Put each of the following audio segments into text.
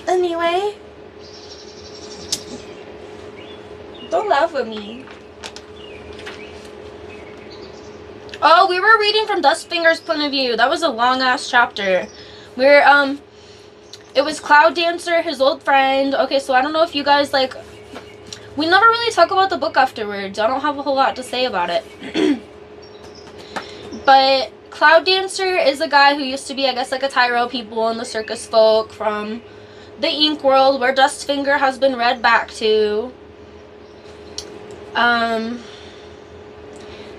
Anyway. Don't laugh at me. Oh, we were reading from Dustfinger's point of view. That was a long-ass chapter. It was Cloud Dancer, his old friend. Okay, so I don't know if you guys, like... We never really talk about the book afterwards. I don't have a whole lot to say about it. But Cloud Dancer is a guy who used to be, I guess, like a Tyro people in the circus folk from the Ink world, where Dustfinger has been read back to.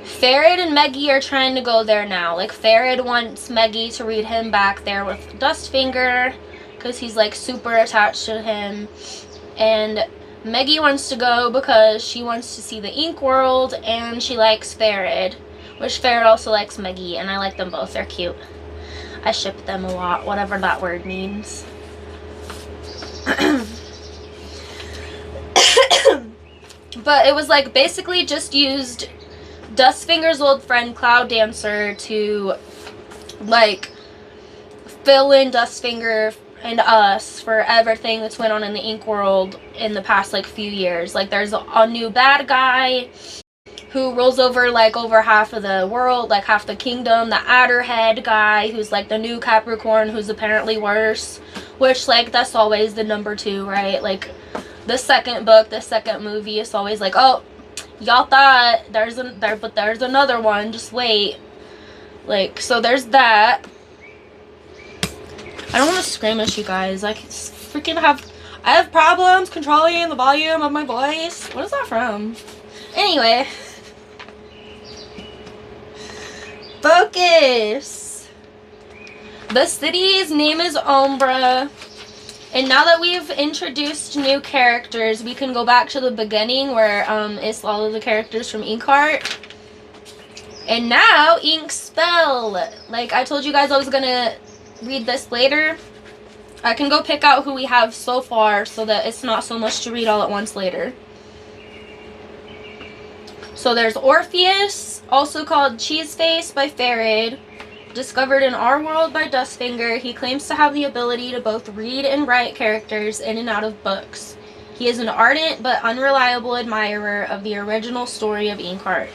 Farid and Meggie are trying to go there now. Like, Farid wants Meggie to read him back there with Dustfinger, because he's, like, super attached to him. And Meggie wants to go because she wants to see the Ink world, and she likes Farid. Which Farid also likes Meggie, and I like them both. They're cute. I ship them a lot, whatever that word means. But it was, like, basically just used Dustfinger's old friend Cloud Dancer to, like, fill in Dustfinger and us for everything that's went on in the Ink world in the past, like, few years. Like, there's a new bad guy who rules over, like, over half of the world, like, half the kingdom. The Adderhead guy, who's, like, the new Capricorn, who's apparently worse. Which, like, that's always the number 2, right? Like, the second book, the second movie, it's always like, oh, y'all thought but there's another one, just wait. Like, so there's that. I don't want to scream at you guys. I have problems controlling the volume of my voice. What is that from? Anyway. Focus. The city's name is Umbra. And now that we've introduced new characters, we can go back to the beginning where it's all of the characters from Inkheart. And now, Inkspell. Like, I told you guys I was going to read this later. I can go pick out who we have so far so that it's not so much to read all at once later. So there's Orpheus, also called Cheeseface by Farid. Discovered in our world by Dustfinger, he claims to have the ability to both read and write characters in and out of books. He is an ardent but unreliable admirer of the original story of Inkheart.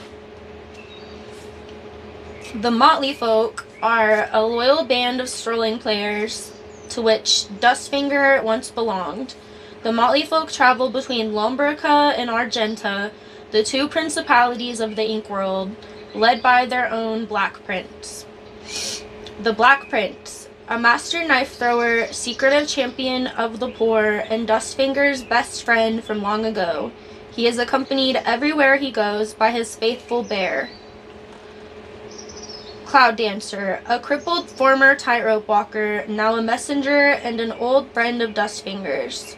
The Motley Folk are a loyal band of strolling players to which Dustfinger once belonged. The Motley Folk travel between Lombrica and Argenta, the 2 principalities of the Ink world, led by their own Black Prince. The Black Prince, a master knife thrower, secretive champion of the poor, and Dustfinger's best friend from long ago. He is accompanied everywhere he goes by his faithful bear. Cloud Dancer, a crippled former tightrope walker, now a messenger and an old friend of Dustfinger's.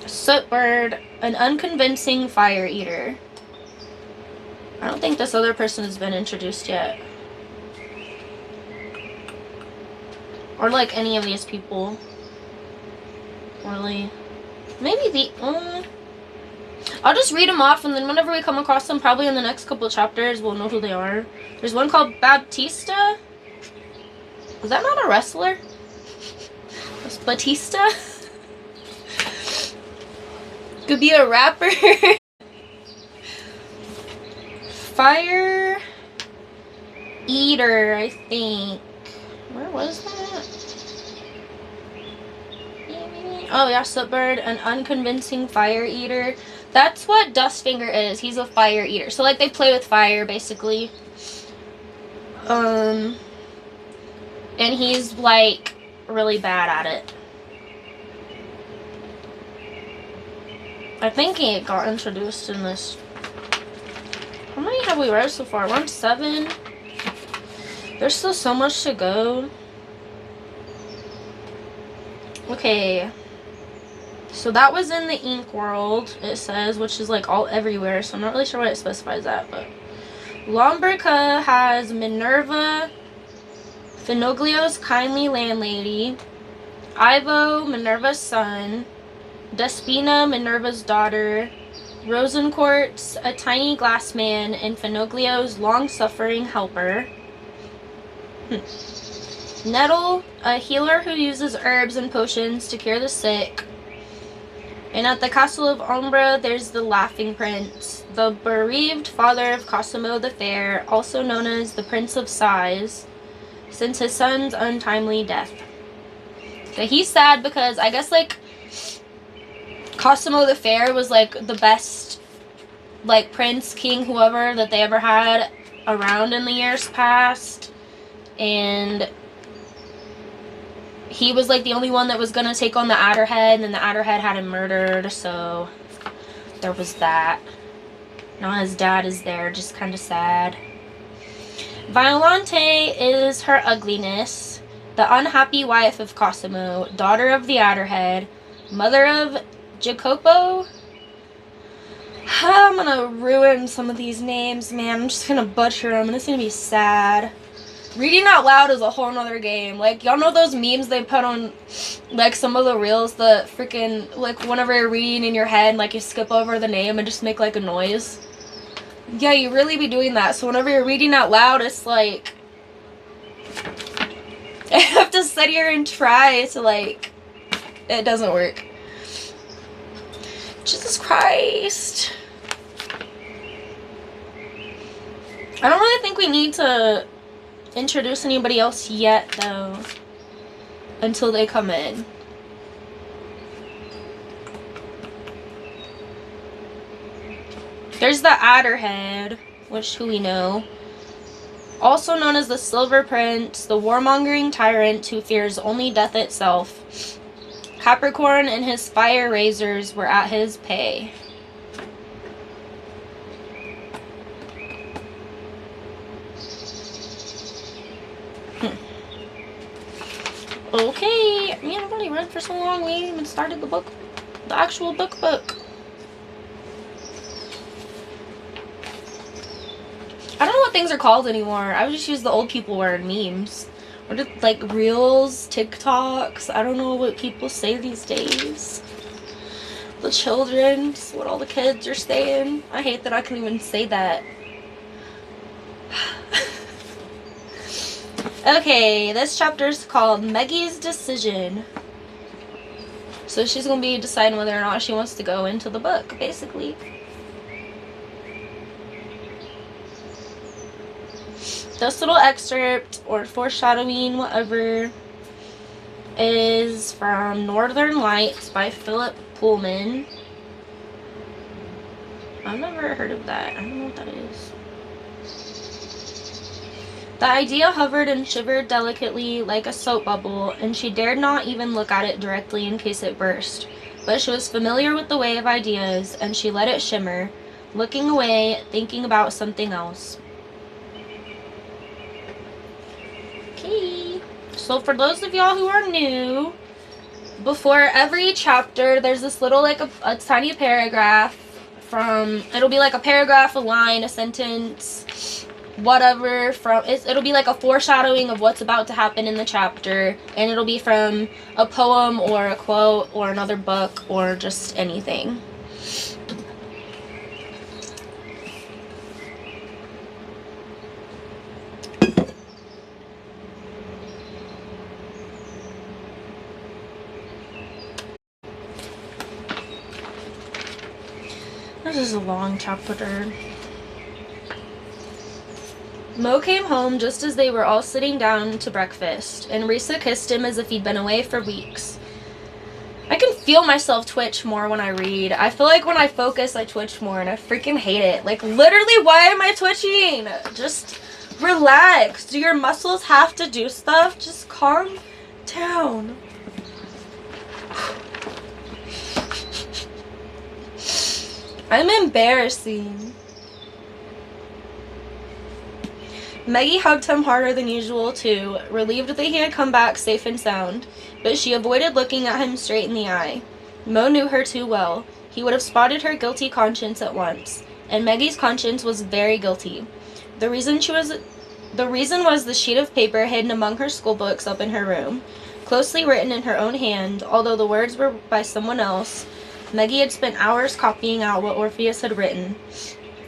Sootbird, an unconvincing fire eater. I don't think this other person has been introduced yet. Or, like, any of these people. Really. Maybe I'll just read them off, and then whenever we come across them, probably in the next couple of chapters, we'll know who they are. There's one called Baptista. Is that not a wrestler? That's Batista? Could be a rapper. Fire Eater, I think. Where was that? Oh yeah, Sootbird, an unconvincing fire eater. That's what Dustfinger is. He's a fire eater. So, like, they play with fire, basically. And he's, like, really bad at it. I think he got introduced in this. How many have we read so far? We're on 7. There's still so much to go. Okay. So that was in the Ink world, it says, which is, like, all everywhere. So I'm not really sure what it specifies that, but Lombrica has Minerva, Finoglio's kindly landlady, Ivo, Minerva's son, Despina, Minerva's daughter, Rosenquartz, a tiny glass man, and Finoglio's long-suffering helper. Nettle, a healer who uses herbs and potions to cure the sick. And at the castle of Umbra, there's the Laughing Prince, the bereaved father of Cosimo the Fair, also known as the Prince of Sighs, since his son's untimely death. So he's sad because I guess, like, Cosimo the Fair was, like, the best, like, prince, king, whoever that they ever had around in the years past. And he was, like, the only one that was gonna take on the Adderhead, and then the Adderhead had him murdered, so there was that. Now his dad is there, just kind of sad. Violante is her ugliness, the unhappy wife of Cosimo, daughter of the Adderhead, mother of Jacopo. I'm gonna ruin some of these names, man. I'm just gonna butcher them, and it's gonna be sad. Reading out loud is a whole nother game. Like, y'all know those memes they put on, like, some of the reels, the freaking, like, whenever you're reading in your head, like, you skip over the name and just make, like, a noise? Yeah, you really be doing that. So whenever you're reading out loud, it's like, I have to sit here and try to, like, it doesn't work. Jesus Christ. I don't really think we need to introduce anybody else yet, though, until they come in. There's the Adderhead, who we know. Also known as the Silver Prince, the warmongering tyrant who fears only death itself. Capricorn and his fire razors were at his pay. Okay, man, I've already read for so long. We ain't even started the book, the actual book. I don't know what things are called anymore. I would just use the old people word, memes. Or just, like, reels, TikToks. I don't know what people say these days. The children, just what all the kids are saying. I hate that I can even say that. Okay, this chapter is called Maggie's Decision. So she's going to be deciding whether or not she wants to go into the book, basically. This little excerpt, or foreshadowing, whatever, is from Northern Lights by Philip Pullman. I've never heard of that. I don't know what that is. The idea hovered and shivered delicately like a soap bubble, and she dared not even look at it directly in case it burst. But she was familiar with the way of ideas, and she let it shimmer, looking away, thinking about something else. Okay, so for those of y'all who are new, before every chapter, there's this little, like, a tiny paragraph from, it'll be like a paragraph, a line, a sentence, whatever, from, it'll be like a foreshadowing of what's about to happen in the chapter, and it'll be from a poem or a quote or another book or just anything. This is a long chapter. Mo came home just as they were all sitting down to breakfast, and Risa kissed him as if he'd been away for weeks. I can feel myself twitch more when I read. I feel like when I focus, I twitch more, and I freaking hate it. Like, literally, why am I twitching? Just relax. Do your muscles have to do stuff? Just calm down. I'm embarrassing. Maggie hugged him harder than usual, too, relieved that he had come back safe and sound, but she avoided looking at him straight in the eye. Mo knew her too well. He would have spotted her guilty conscience at once, and Maggie's conscience was very guilty. The reason was the sheet of paper hidden among her school books up in her room, closely written in her own hand, although the words were by someone else. Maggie had spent hours copying out what Orpheus had written.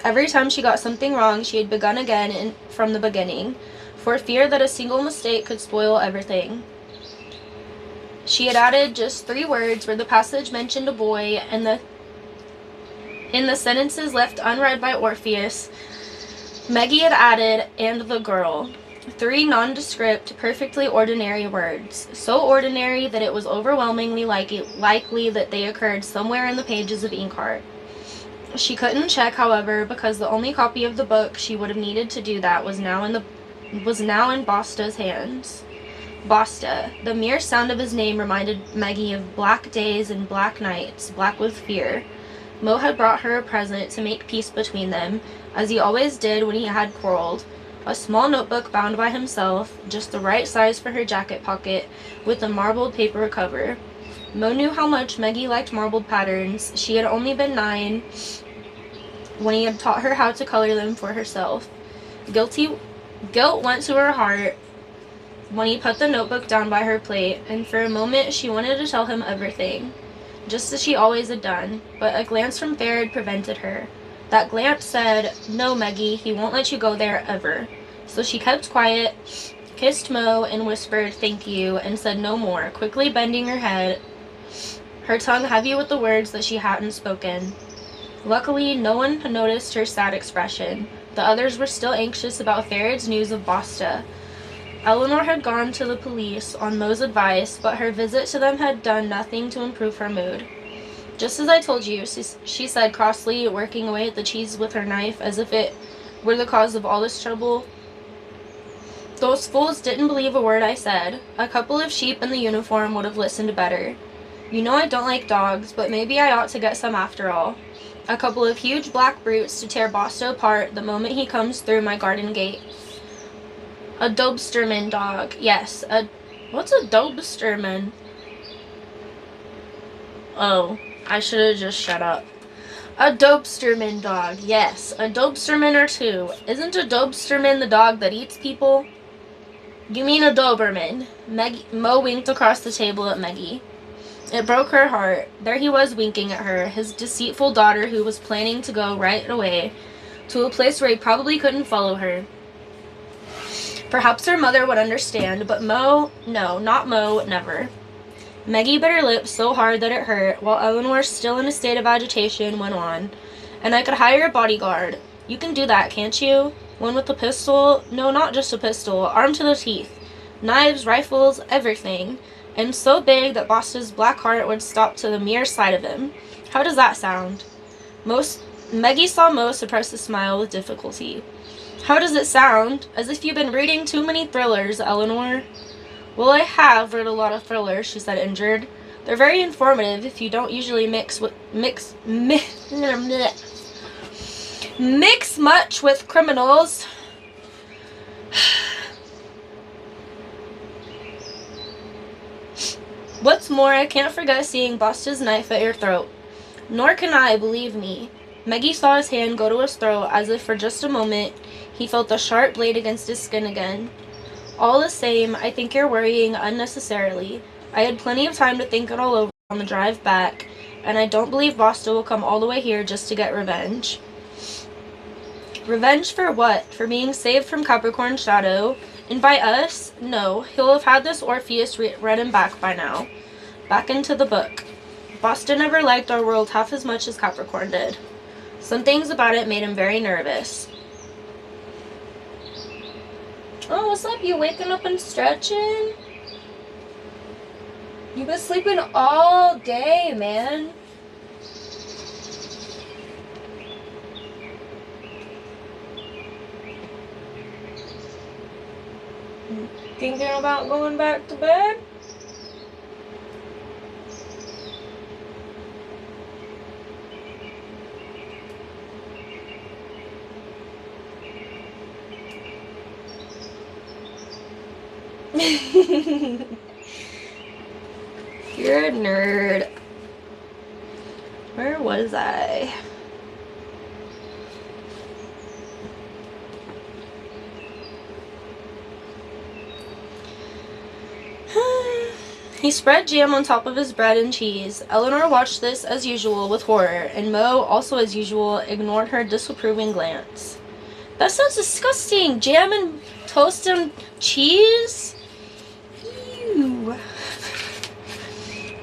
Every time she got something wrong, she had begun again from the beginning. for fear that a single mistake could spoil everything. She had added just 3 words where the passage mentioned a boy, and in the sentences left unread by Orpheus, Maggie had added, and the girl. 3 nondescript, perfectly ordinary words. So ordinary that it was overwhelmingly likely that they occurred somewhere in the pages of Inkheart. She couldn't check, however, because the only copy of the book she would have needed to do that was now in Basta's hands. Basta. The mere sound of his name reminded Maggie of black days and black nights, black with fear. Mo had brought her a present to make peace between them, as he always did when he had quarreled. A small notebook bound by himself, just the right size for her jacket pocket, with a marbled paper cover. Mo knew how much Maggie liked marbled patterns. She had only been 9 when he had taught her how to color them for herself. Guilt went to her heart when he put the notebook down by her plate, and for a moment she wanted to tell him everything, just as she always had done, but a glance from Farrad prevented her. That glance said, "No, Maggie, he won't let you go there ever." So she kept quiet, kissed Mo, and whispered, "Thank you," and said no more, quickly bending her head, her tongue heavy with the words that she hadn't spoken. Luckily, no one had noticed her sad expression. The others were still anxious about Farrad's news of Basta. Eleanor had gone to the police on Mo's advice, but her visit to them had done nothing to improve her mood. "Just as I told you," she said crossly, working away at the cheese with her knife as if it were the cause of all this trouble. "Those fools didn't believe a word I said. A couple of sheep in the uniform would have listened better. You know I don't like dogs, but maybe I ought to get some after all. A couple of huge black brutes to tear Basta apart the moment he comes through my garden gate. A Dobsterman dog. Yes, what's a Dobsterman? Oh, I should have just shut up. A Dobsterman dog. Yes, a Dobsterman or 2. Isn't a Dobsterman the dog that eats people?" "You mean a Doberman." Mo winked across the table at Maggie. It broke her heart. There he was winking at her, his deceitful daughter who was planning to go right away to a place where he probably couldn't follow her. Perhaps her mother would understand, but Mo, no, not Mo, never. Maggie bit her lips so hard that it hurt, while Eleanor, still in a state of agitation, went on. "And I could hire a bodyguard. You can do that, can't you? One with a pistol? No, not just a pistol, armed to the teeth. Knives, rifles, everything. And so big that Basta's black heart would stop to the mere sight of him. How does that sound?" Maggie saw Mo suppress a smile with difficulty. "How does it sound? As if you've been reading too many thrillers, Eleanor." "Well, I have read a lot of thrillers," she said, injured. "They're very informative if you don't usually mix much with criminals." "What's more, I can't forget seeing Basta's knife at your throat." "Nor can I, believe me." Maggie saw his hand go to his throat as if for just a moment he felt the sharp blade against his skin again. "All the same, I think you're worrying unnecessarily. I had plenty of time to think it all over on the drive back, and I don't believe Basta will come all the way here just to get revenge." "Revenge for what? For being saved from Capricorn's shadow? And by us? No, he'll have had this Orpheus read him back by now. Back into the book. Basta never liked our world half as much as Capricorn did. Some things about it made him very nervous." "Oh, what's up? You waking up and stretching? You've been sleeping all day, man." Thinking about going back to bed? You're a nerd. Where was I? He spread jam on top of his bread and cheese. Eleanor watched this as usual with horror, and Mo, also as usual, ignored her disapproving glance. "That sounds disgusting! Jam and Toast and cheese? Ew.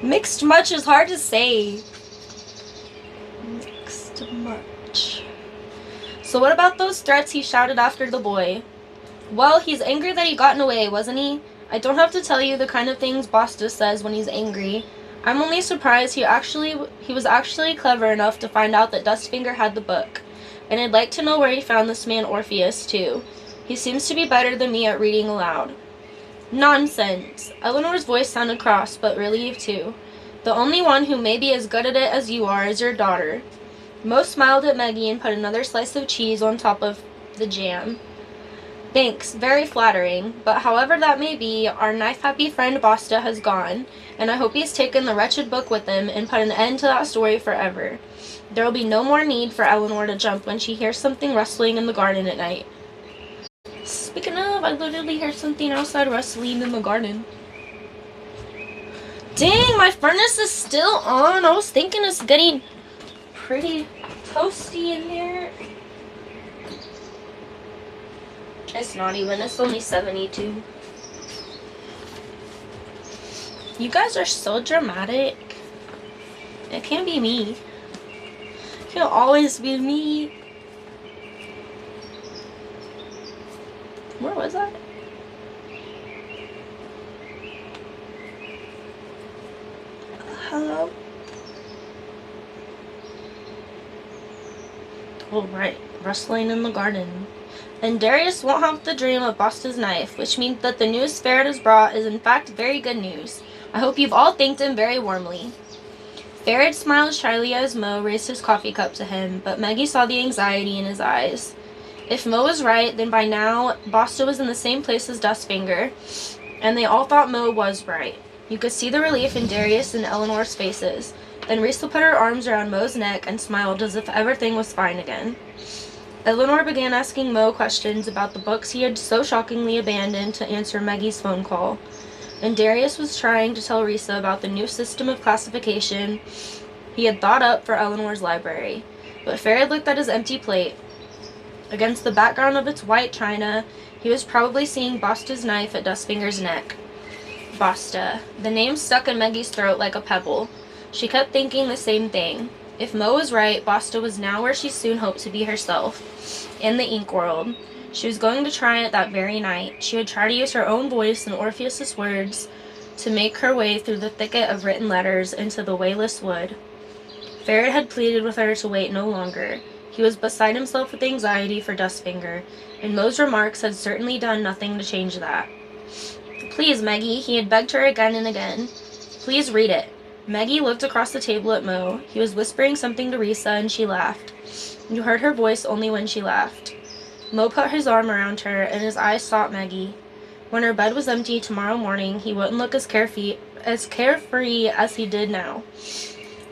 Mixed much is hard to say. Mixed much. So what about those threats he shouted after the boy? Well, he's angry that he gotten away, wasn't he? I don't have to tell you the kind of things Basta says when he's angry. I'm only surprised he was actually clever enough to find out that Dustfinger had the book. And I'd like to know where he found this man Orpheus, too. He seems to be better than me at reading aloud. Nonsense. Eleanor's voice sounded cross, but relieved, too. The only one who may be as good at it as you are is your daughter. Mo smiled at Maggie and put another slice of cheese on top of the jam. Thanks, very flattering, but however that may be, our knife-happy friend Basta has gone, and I hope he's taken the wretched book with him and put an end to that story forever. There will be no more need for Eleanor to jump when she hears something rustling in the garden at night. Speaking of, I literally heard something outside rustling in the garden. Dang, my furnace is still on. I was thinking it's getting pretty toasty in here. It's not even. It's only 72. You guys are so dramatic. It can't be me. It can always be me. Where was I? Hello? Oh, right. Rustling in the garden. And Darius won't have to dream of Basta's knife, which means that the news Ferret has brought is in fact very good news. I hope you've all thanked him very warmly. Ferret smiled shyly as Mo raised his coffee cup to him, but Maggie saw the anxiety in his eyes. If Mo was right, then by now Basta was in the same place as Dustfinger, and they all thought Mo was right. You could see the relief in Darius and Eleanor's faces. Then Risa put her arms around Mo's neck and smiled as if everything was fine again. Eleanor began asking Mo questions about the books he had so shockingly abandoned to answer Maggie's phone call. And Darius was trying to tell Risa about the new system of classification he had thought up for Eleanor's library. But Ferret looked at his empty plate. Against the background of its white china, he was probably seeing Basta's knife at Dustfinger's neck. Basta. The name stuck in Maggie's throat like a pebble. She kept thinking the same thing. If Mo was right, Basta was now where she soon hoped to be herself, in the ink world. She was going to try it that very night. She would try to use her own voice and Orpheus's words to make her way through the thicket of written letters into the wayless wood. Ferret had pleaded with her to wait no longer. He was beside himself with anxiety for Dustfinger, and Mo's remarks had certainly done nothing to change that. Please, Maggie, he had begged her again and again. Please read it. Maggie looked across the table at Mo. He was whispering something to Risa, and she laughed. You heard her voice only when she laughed. Mo put his arm around her, and his eyes sought Maggie. When her bed was empty tomorrow morning, he wouldn't look as carefree as he did now.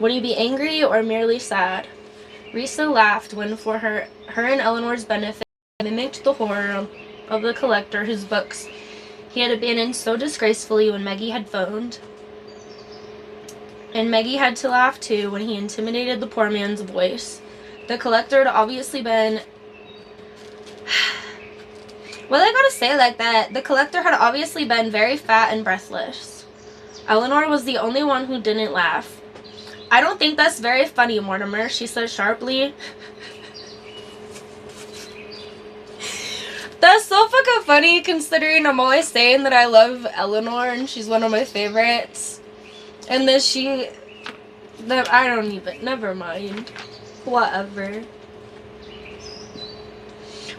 Would he be angry or merely sad? Risa laughed when, for her and Eleanor's benefit, he mimicked the horror of the collector whose books he had abandoned so disgracefully when Maggie had phoned. And Maggie had to laugh too when he intimidated the poor man's voice. The collector had obviously been... Well, I gotta say like that. The collector had obviously been very fat and breathless. Eleanor was the only one who didn't laugh. I don't think that's very funny, Mortimer, she said sharply. That's so fucking funny considering I'm always saying that I love Eleanor and she's one of my favorites. And then I don't even, never mind. Whatever.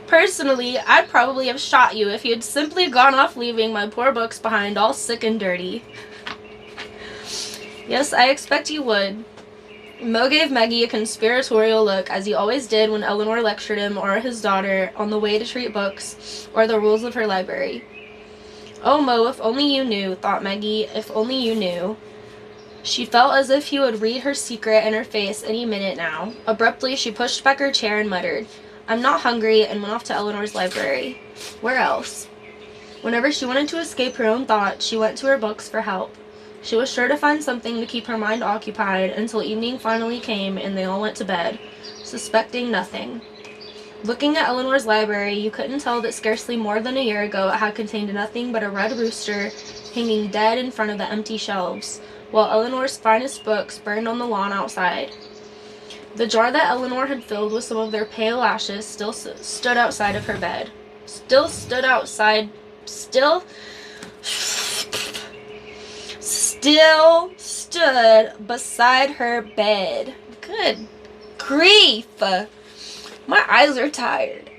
Personally, I'd probably have shot you if you had simply gone off leaving my poor books behind all sick and dirty. Yes, I expect you would. Mo gave Maggie a conspiratorial look, as he always did when Eleanor lectured him or his daughter on the way to treat books or the rules of her library. Oh, Mo, if only you knew, thought Maggie, if only you knew. She felt as if he would read her secret in her face any minute now. Abruptly, she pushed back her chair and muttered, I'm not hungry, and went off to Eleanor's library. Where else? Whenever she wanted to escape her own thoughts, she went to her books for help. She was sure to find something to keep her mind occupied until evening finally came and they all went to bed, suspecting nothing. Looking at Eleanor's library, you couldn't tell that scarcely more than a year ago it had contained nothing but a red rooster hanging dead in front of the empty shelves, while Eleanor's finest books burned on the lawn outside. The jar that Eleanor had filled with some of their pale ashes still stood outside of her bed. Still stood beside her bed. Good grief! My eyes are tired.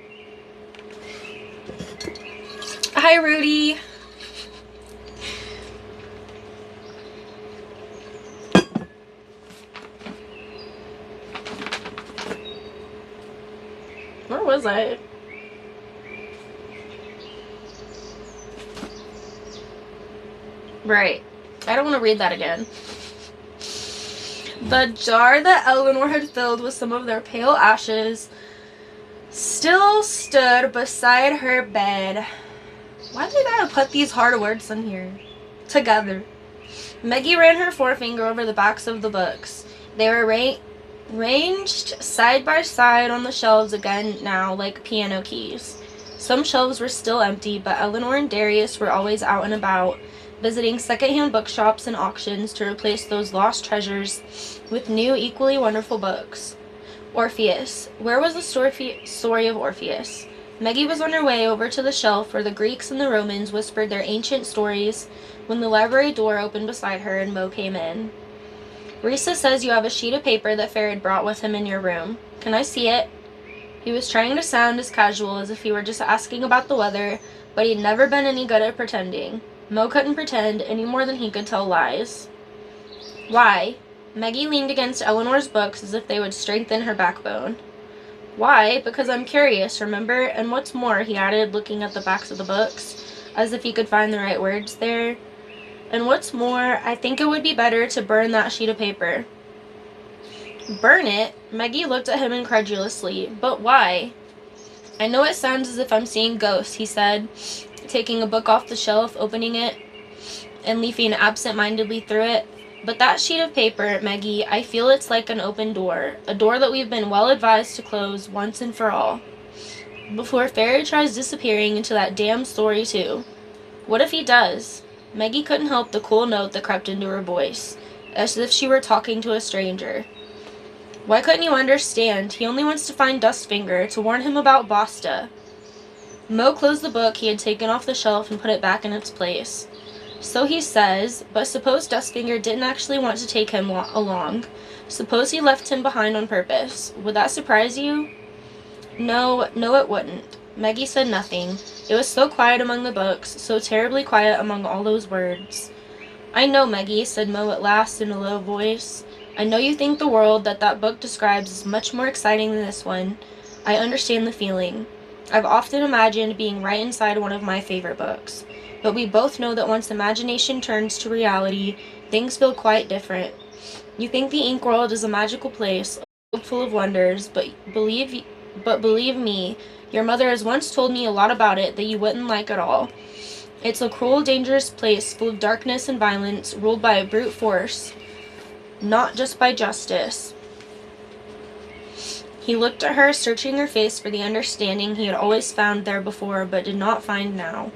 Hi, Rudy. Where was I? Right. I don't want to read that again. The jar that Eleanor had filled with some of their pale ashes still stood beside her bed. Why do they gotta put these hard words in here? Together. Maggie ran her forefinger over the backs of the books. They were ranged side by side on the shelves again now, like piano keys. Some shelves were still empty, but Eleanor and Darius were always out and about, visiting secondhand bookshops and auctions to replace those lost treasures with new, equally wonderful books. Orpheus. Where was the story of Orpheus? Maggie was on her way over to the shelf where the Greeks and the Romans whispered their ancient stories when the library door opened beside her and Mo came in. Risa says you have a sheet of paper that Farid brought with him in your room. Can I see it? He was trying to sound as casual as if he were just asking about the weather, but he'd never been any good at pretending. Mo couldn't pretend any more than he could tell lies. Why? Maggie leaned against Eleanor's books as if they would strengthen her backbone. Why? Because I'm curious, remember? And what's more, he added, looking at the backs of the books, as if he could find the right words there. And what's more, I think it would be better to burn that sheet of paper. Burn it? Maggie looked at him incredulously. But why? I know it sounds as if I'm seeing ghosts, he said, taking a book off the shelf, opening it, and leafing absent-mindedly through it. But that sheet of paper, Maggie, I feel it's like an open door, a door that we've been well advised to close once and for all. Before Farid tries disappearing into that damn story, too. What if he does? Maggie couldn't help the cool note that crept into her voice, as if she were talking to a stranger. Why couldn't you understand? He only wants to find Dustfinger, to warn him about Basta. Mo closed the book he had taken off the shelf and put it back in its place. So he says, but suppose Dustfinger didn't actually want to take him along. Suppose he left him behind on purpose. Would that surprise you? No, it wouldn't. Maggie said nothing. It was so quiet among the books, so terribly quiet among all those words. I know, Maggie, said Mo at last in a low voice. I know you think the world that book describes is much more exciting than this one. I understand the feeling. I've often imagined being right inside one of my favorite books. But we both know that once imagination turns to reality, things feel quite different. You think the ink world is a magical place, full of wonders, but believe me, your mother has once told me a lot about it that you wouldn't like at all. It's a cruel, dangerous place full of darkness and violence, ruled by a brute force, not just by justice. He looked at her, searching her face for the understanding he had always found there before, but did not find now.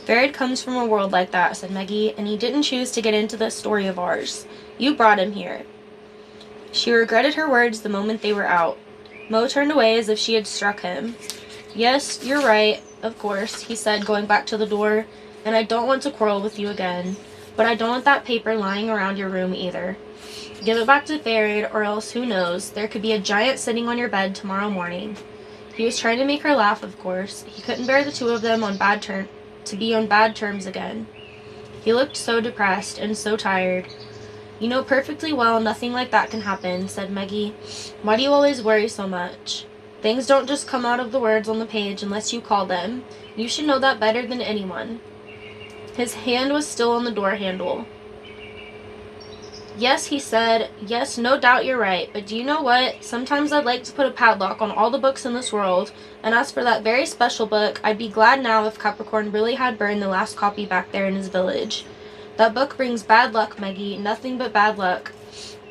Farid comes from a world like that, said Maggie, and he didn't choose to get into this story of ours. You brought him here. She regretted her words the moment they were out. Mo turned away as if she had struck him. Yes, you're right, of course, he said, going back to the door, and I don't want to quarrel with you again, but I don't want that paper lying around your room either. Give it back to Farid, or else, who knows, there could be a giant sitting on your bed tomorrow morning. He was trying to make her laugh, of course. He couldn't bear the two of them to be on bad terms again. He looked so depressed and so tired. You know perfectly well nothing like that can happen, said Maggie. Why do you always worry so much? Things don't just come out of the words on the page unless you call them. You should know that better than anyone. His hand was still on the door handle. Yes, he said. Yes, no doubt you're right. But do you know what? Sometimes I'd like to put a padlock on all the books in this world. And as for that very special book, I'd be glad now if Capricorn really had burned the last copy back there in his village. That book brings bad luck, Maggie. Nothing but bad luck.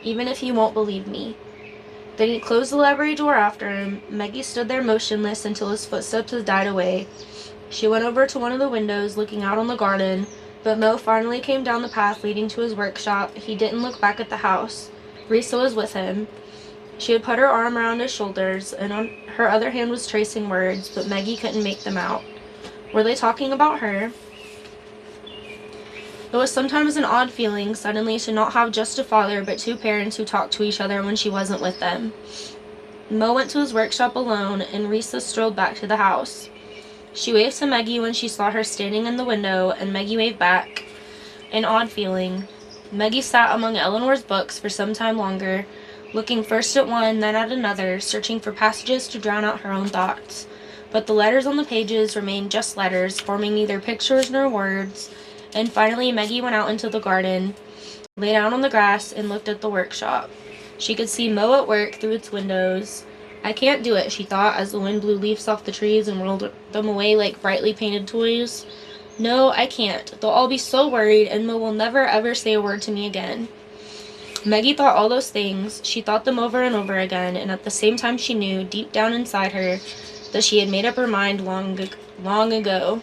Even if you won't believe me. Then he closed the library door after him. Maggie stood there motionless until his footsteps had died away. She went over to one of the windows, looking out on the garden, but Mo finally came down the path leading to his workshop. He didn't look back at the house. Risa was with him. She had put her arm around his shoulders, and on her other hand was tracing words, but Maggie couldn't make them out. Were they talking about her? It was sometimes an odd feeling, suddenly, to not have just a father, but two parents who talked to each other when she wasn't with them. Mo went to his workshop alone, and Risa strolled back to the house. She waved to Maggie when she saw her standing in the window, and Maggie waved back. An odd feeling. Maggie sat among Eleanor's books for some time longer, looking first at one, then at another, searching for passages to drown out her own thoughts. But the letters on the pages remained just letters, forming neither pictures nor words, and finally Maggie went out into the garden, lay down on the grass, and looked at the workshop. She could see Mo at work through its windows. I can't do it, she thought, as the wind blew leaves off the trees and rolled them away like brightly painted toys. No, I can't. They'll all be so worried, and Mo will never ever say a word to me again. Maggie thought all those things. She thought them over and over again, and at the same time she knew, deep down inside her, that she had made up her mind long ago.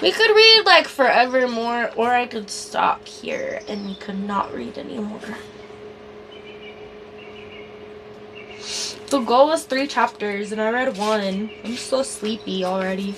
We could read like forever more, or I could stop here and we could not read anymore. The goal was 3 chapters and I read 1. I'm so sleepy already.